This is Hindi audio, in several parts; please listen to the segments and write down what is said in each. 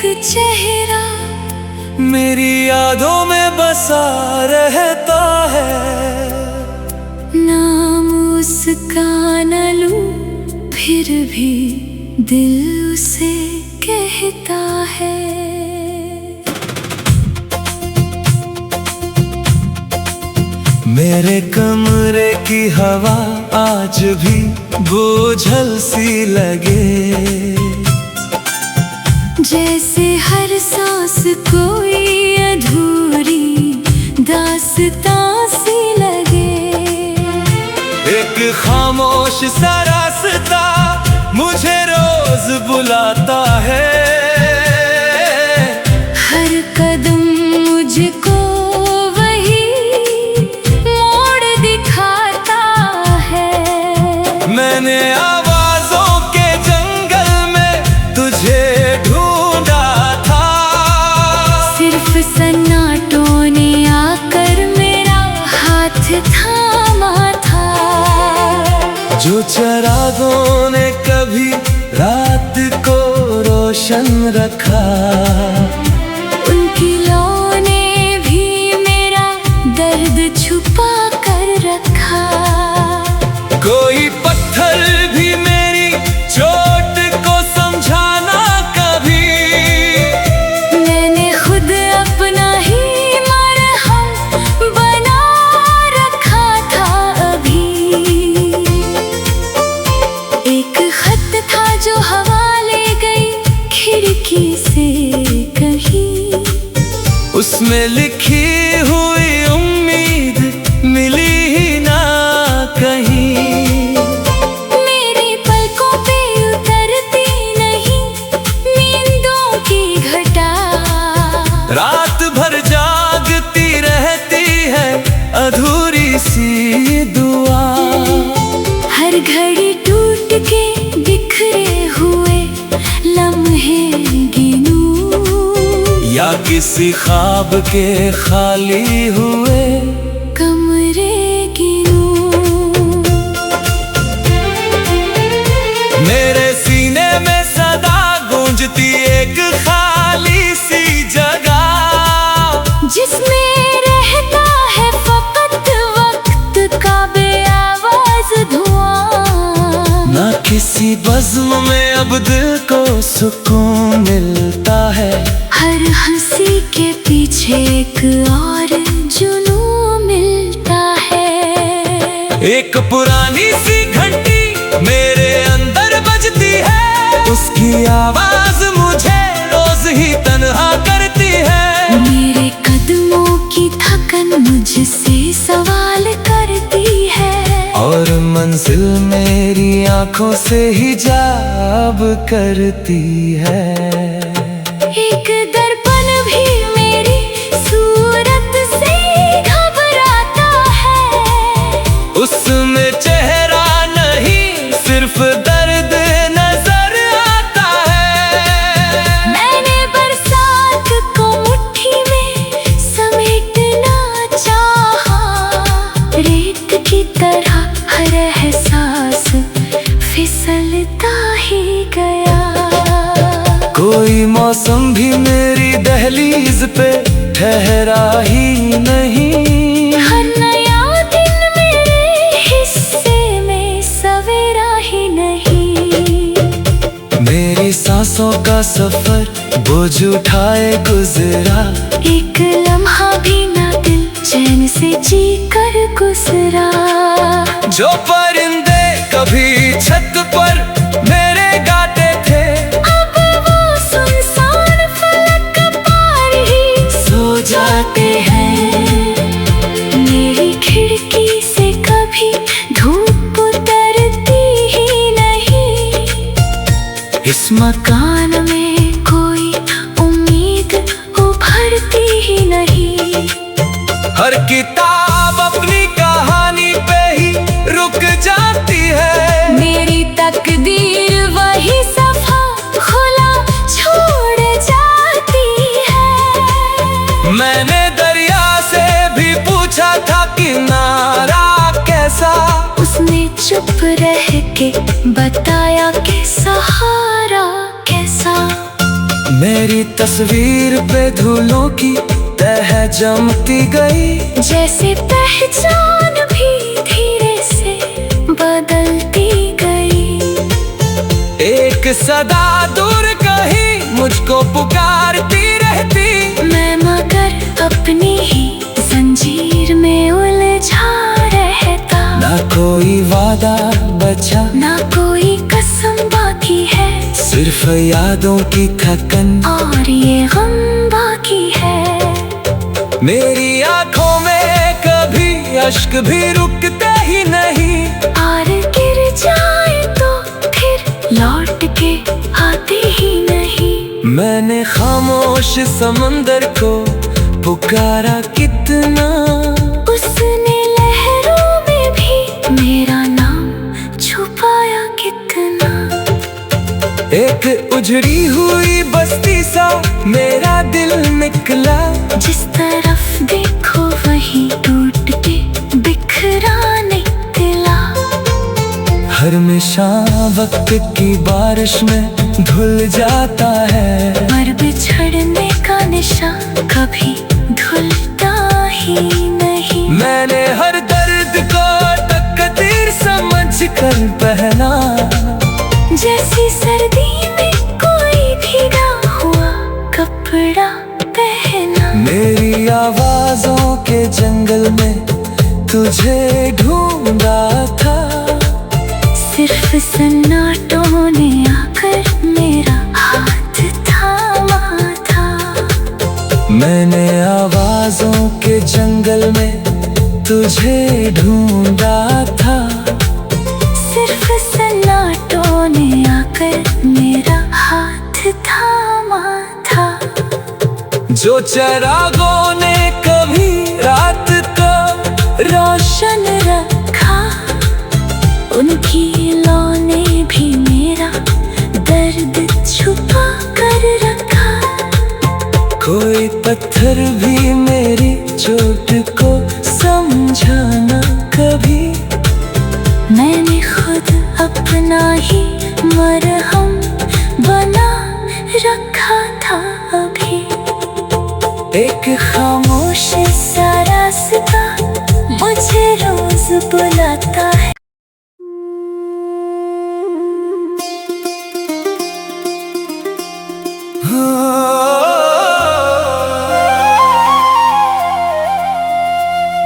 चेहरा मेरी यादों में बसा रहता है। नाम उसका न लूं फिर भी दिल उसे कहता है। मेरे कमरे की हवा आज भी बोझल सी लगे, जैसे हर सांस कोई अधूरी दास्तां सी लगे। एक खामोश सा रास्ता मुझे रोज बुलाता है। हर कदम मुझको वही मोड़ दिखाता है। मैंने आवाजों के जंगल में तुझे ढूंढा था, सिर्फ सन्नाटों ने आकर मेरा हाथ थामा था। जो चिरागों ने कभी रात को रोशन रखा, उनकी लौ ने भी मेरा दर्द छुपा कर रखा। कोई पत्थर भी मेरी चोट को समझाना कभी, मैंने खुद अपना ही मरहम बना रखा था अभी। एक खत था जो हवा ले गई खिड़की से कहीं, उसमें लिखी हुई उम्मीद मिली ही ना कहीं। मेरी पलकों पे उतरती नहीं नींदों की घटा, रात भर जागती रहती है अधूरी सी दुआ। हर घड़ी टूट के बिखरे हुए लम्हे गिनूं, या किसी ख्वाब के खाली हुए कमरे गिनूं। मेरे सीने में सदा गूंजती एक खाली सी जगह, जिसमें रहता है फकत वक्त का बेआवाज धुआं। ना किसी बज़्म में अब दिल को सुकून मिलता है। हर हंसी के पीछे एक और जुनून मिलता है। एक पुरानी सी घंटी मेरे अंदर बजती है, उसकी आवाज मुझे रोज ही तन्हा करती है। मेरे कदमों की थकन मुझसे सवाल करती है, और मंजिल मेरी आंखों से हिजाब करती है। एक दर्पण भी मेरी सूरत से घबराता है, उसमें चेहरा नहीं सिर्फ दर्द नजर आता है। मैंने बरसात को मुट्ठी में समेटना चाहा, रेत की तरह हर एहसास फिसलता ही गया। कोई मौसम भी मेरी दहलीज पे ठहरा ही नहीं, हर नया दिन मेरे हिस्से में सवेरा ही नहीं। मेरी सांसों का सफर बोझ उठाए गुजरा, एक लम्हा भी ना दिल चैन से जी कर गुजरा। जो परिंदे कभी छत पर मेरे गाते थे, अब वो सुनसान फलक पार ही सो जाते हैं। मेरी खिड़की से कभी धूप उतरती ही नहीं, इस मकान में कोई उम्मीद उभरती ही नहीं। हर किताब अपनी कहानी पे ही रुक जाती है। मेरी तकदीर वही सफा खुला छोड़ जाती है। मैंने दरिया से भी पूछा था किनारा कैसा, उसने चुप रह के बताया कि सहारा कैसा। मेरी तस्वीर पे धूलों की तह जमती गई, जैसे पहचान भी धीरे से बदलती गई। एक सदा दूर कहीं मुझको पुकारती रहती, मैं मगर अपनी ही जंजीर में उलझा रहता। ना कोई वादा बचा, ना कोई कसम बाकी है, सिर्फ यादों की थकन और ये गम बाकी है। मेरी आंखों में कभी अश्क भी रुकते ही नहीं, और गिर जाए तो फिर लौट के आते ही नहीं। मैंने खामोश समंदर को पुकारा कितना, उसने लहरों में भी मेरा नाम छुपाया कितना। एक उजड़ी हुई बस्ती सा मेरा दिल निकला, जिस तरफ देखो वहीं टूट के बिखरा निकला। हमेशा वक्त की बारिश में धुल जाता है, पर बिछड़ने का निशान कभी धुलता ही नहीं। मैंने हर दर्द को तकदीर समझ कर पहना, जैसी सर्दी में कोई भीगा हुआ कपड़ा पहना। मेरी आवाजों के जंगल में तुझे ढूंढा था, सिर्फ सन्नाटों ने आकर मेरा हाथ थामा था। मैंने आवाजों के जंगल में तुझे ढूंढा था, सिर्फ सन्नाटों ने आकर मेरा हाथ थामा था। जो चिरागों ने कभी रात को रोशन रखा, उनकी लौ ने भी मेरा दर्द छुपा कर रखा। कोई पत्थर भी मेरी चोट को समझाना कभी, मैंने खुद अपना ही मरहम बना रखा था अभी। एक खामोश सा रास्ता मुझे रोज बुलाता है।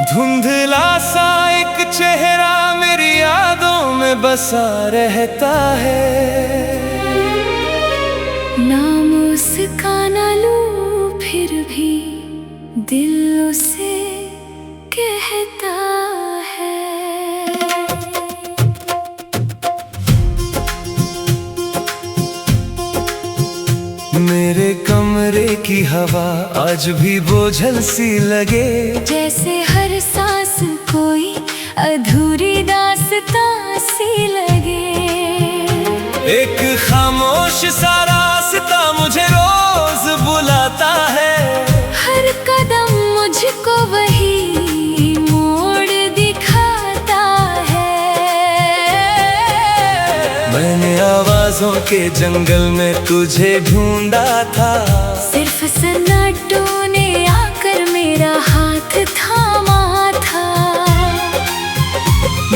धुंधला सा एक चेहरा मेरी यादों में बसा रहता है, ना मुस्काना लूं फिर भी दिल उसे कहता है। मेरे कमरे की हवा आज भी बोझल सी लगे, जैसे हर सांस कोई अधूरी दास्तां सी लगे। एक खामोश सा रास्ता मुझे रोज बुलाता है, हर कदम मुझको वही मोड़ दिखाता है। मैंने आवाजों के जंगल में तुझे ढूंढा था, सिर्फ सन्नाटों ने आकर मेरा हाथ थामा था।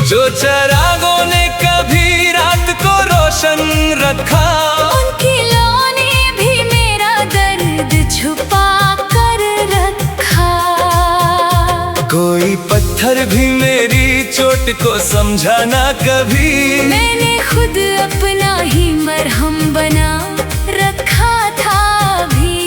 जो चिरागों ने कभी रात को रोशन रखा, उनकी लौ ने भी मेरा दर्द छुपा कर रखा। कोई पत्थर भी मेरी चोट को समझाना कभी, मैंने खुद अपना ही मरहम बना रखा था अभी।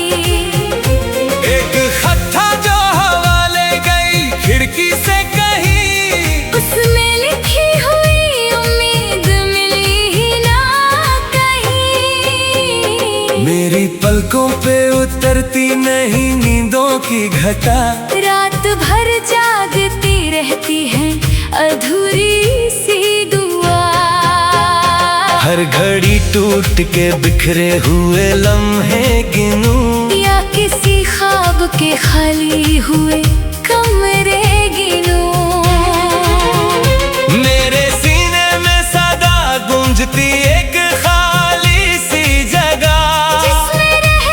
एक खत था जो हवा ले गई खिड़की से कहीं, उसमें लिखी हुई उम्मीद मिली ही ना कहीं। मेरी पलकों पे उतरती नहीं नींदों की घटा, रात भर जागती रहती है अधूरी सी दुआ। हर घड़ी टूट के बिखरे हुए लम्हे गिनूं, या किसी ख्वाब के खाली हुए कमरे गिनूं। मेरे सीने में सदा गूंजती एक खाली सी जगह, जिसमें रह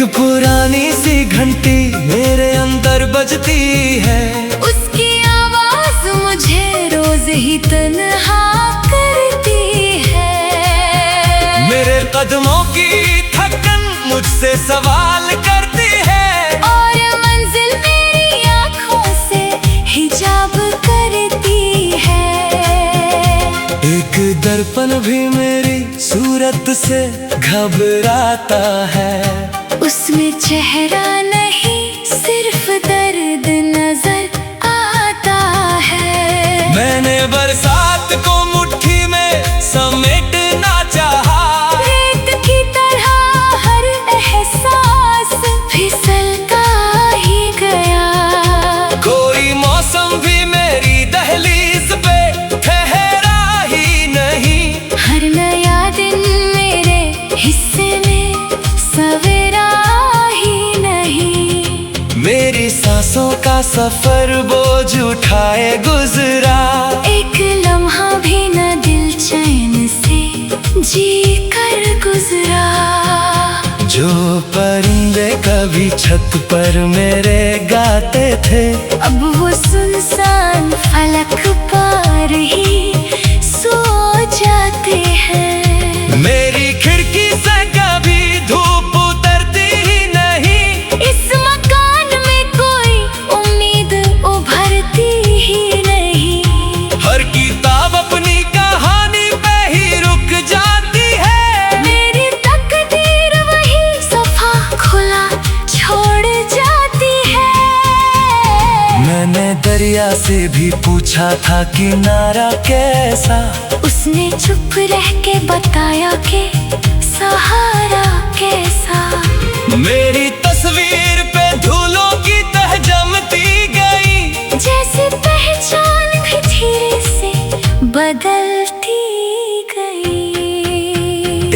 एक पुरानी सी घंटी मेरे अंदर बजती है, उसकी आवाज मुझे रोज ही तन्हा करती है। मेरे कदमों की थकन मुझसे सवाल करती है, और मंजिल मेरी आँखों से हिजाब करती है। एक दर्पण भी मेरी सूरत से घबराता है, उसमें चेहरा नहीं सिर्फ दर्द नजर आता है। मैंने बरसात को मुट्ठी में समेटना चाहा, रेत की तरह हर एहसास फिसलता ही गया। कोई मौसम भी मेरी दहलीज पे ठहरा ही नहीं, हर नया दिन मेरे हिस्से में सवेरा ही नहीं। मेरी सांसों का सफर बोझ उठाए गुजरा, एक लम्हा भी न दिल चैन से जी कर गुजरा। जो परिंदे कभी छत पर मेरे गाते थे, अब वो सुनसान फलक पार ही सो जाते हैं। मेरी खिड़की से कभी धूप उतरती ही नहीं, इस मकान में कोई उम्मीद उभरती ही नहीं। हर किताब अपनी कहानी पे ही रुक जाती है, मेरी तकदीर वही सफा खुला छोड़ जाती है। मैंने दरिया से भी पूछा था किनारा कैसा, उसने चुप रह के बताया कि सहारा कैसा। मेरी तस्वीर पे धूलों की तह जमती गई, जैसे पहचान भी धीरे से बदलती गई।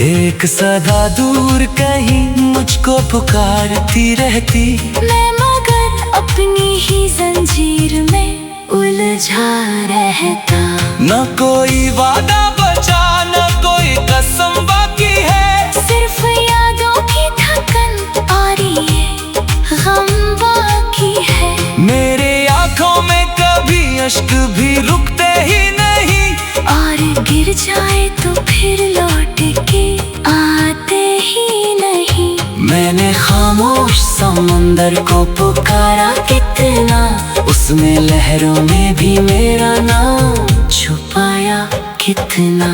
एक सदा दूर कहीं मुझको पुकारती रहती, मैं मगर अपनी ही जंजीर में उलझा रहता। न कोई वादा बचा न कोई कसम बाकी है, सिर्फ यादों की थकन और ये गम बाकी है। मेरे आँखों में कभी अश्क भी रुकते ही नहीं, और गिर जाए तो फिर लौट के आते ही नहीं। मैंने खामोश समंदर को पुकारा कितना, उसमें लहरों में भी मेरा नाम छुपाया कितना।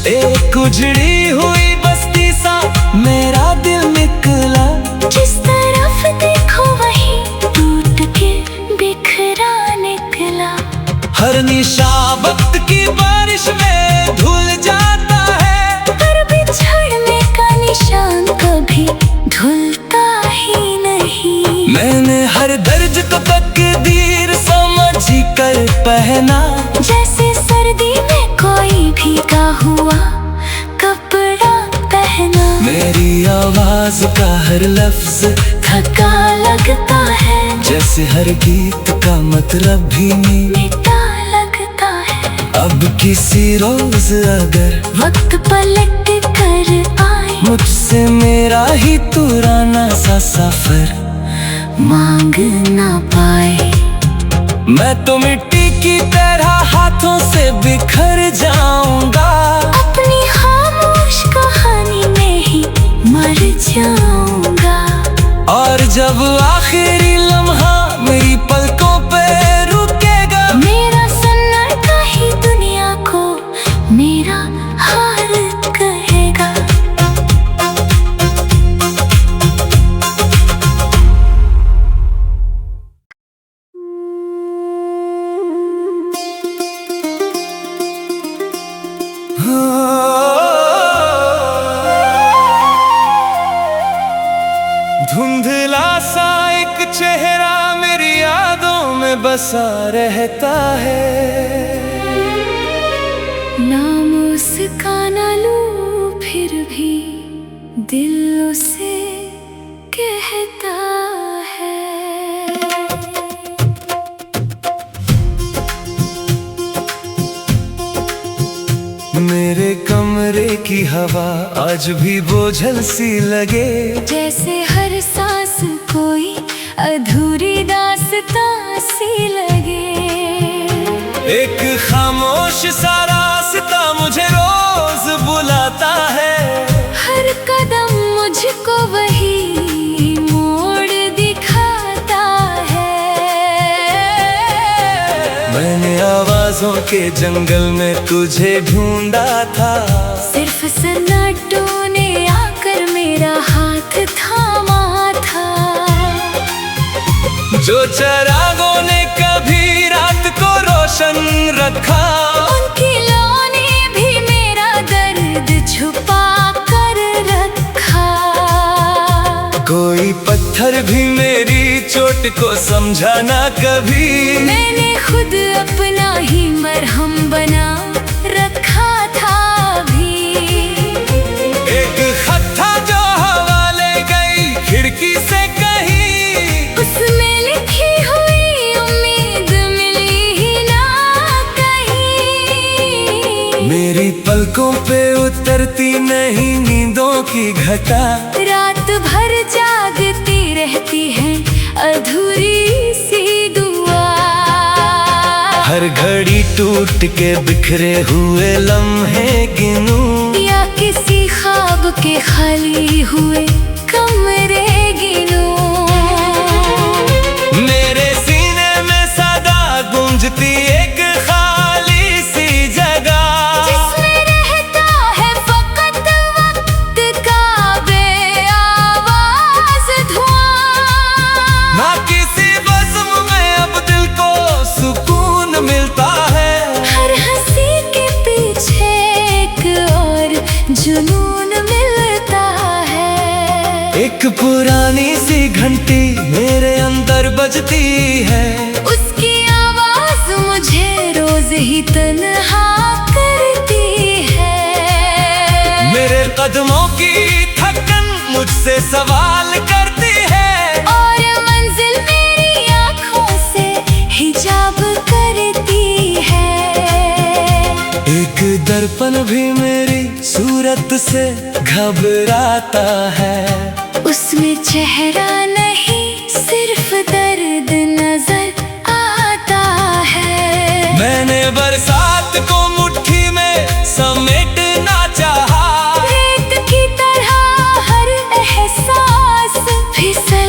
एक उजड़ी हुई बस्ती सा मेरा दिल निकला, जिस तरफ देखो वहीं टूट के बिखरा निकला। हर निशा वक्त की बारिश में धुल जाता है, पर बिछड़ने का निशान कभी धुलता ही नहीं। मैंने हर दर्ज को तकदीर समझ कर पहना, जैसे सर्दी में कोई भीगा हुआ कपड़ा पहना। मेरी आवाज का हर लफ्ज थका लगता है, जैसे हर गीत का मतलब भी मीठा लगता है। अब किसी रोज अगर वक्त पलट कर आए, मुझसे मेरा ही पुराना सा सफर मांग ना पाए। मैं तो मिट्टी की तरह हाथों से बिखर जाऊंगा, अपनी खामोश कहानी में ही मर जाऊंगा। और जब आखिरी लम्हा मेरी पलकों पे रुकेगा, मेरा सन्नाटा ही दुनिया को मेरा हार कहेगा। धुंधला सा एक चेहरा मेरी यादों में बसा रहता है, ना मुस्काना लूं फिर भी दिल उसे कहता है। मेरे कमरे कमरे की हवा आज भी बोझल सी लगे, जैसे हर सांस कोई अधूरी दास्तां सी लगे। एक खामोश सा रास्ता मुझे रोज बुलाता है, हर कदम मुझको वही मोड़ दिखाता है। मैंने आवाजों के जंगल में तुझे ढूंढा था, सिर्फ सन्नाटों ने आकर मेरा हाथ थामा था। जो चिरागों ने कभी रात को रोशन रखा, उनकी लौ ने भी मेरा दर्द छुपा कर रखा। कोई पत्थर भी मेरी चोट को समझा ना कभी, मैंने खुद अपना ही मरहम बना रखा था भी। एक खत था जो हवा ले गई खिड़की से कहीं, उसमें लिखी हुई उम्मीद मिली ही ना कहीं। मेरी पलकों पे उतरती नहीं नींदों की घटा, रात भर जागती रहती है अधूरी सी दुआ। हर घड़ी टूट के बिखरे हुए लम्हे गिनूं, या किसी ख्वाब के खाली हुए कमरे गिनूं। मेरे सीने में सदा गूंजती एक खाली सी जगह, जिसमें रहता है फकत वक्त का बेआवाज धुआं। ना किसी बज़्म में अब दिल को सुकून मिलता है, हर हंसी के पीछे एक और जुनून मिलता है। एक पुरानी सी घंटी मेरे अंदर बजती है, उसकी आवाज मुझे रोज ही तन्हा करती है। मेरे कदमों की थकन मुझसे सवाल करती है, और मंजिल मेरी आँखों से हिजाब करती है। एक दर्पण भी मेरी सूरत से घबराता है, उसमें चेहरा नहीं सिर्फ दर्द नजर आता है। मैंने बरसात को मुट्ठी में समेटना चाहा, रेत की तरह हर एहसास फिसल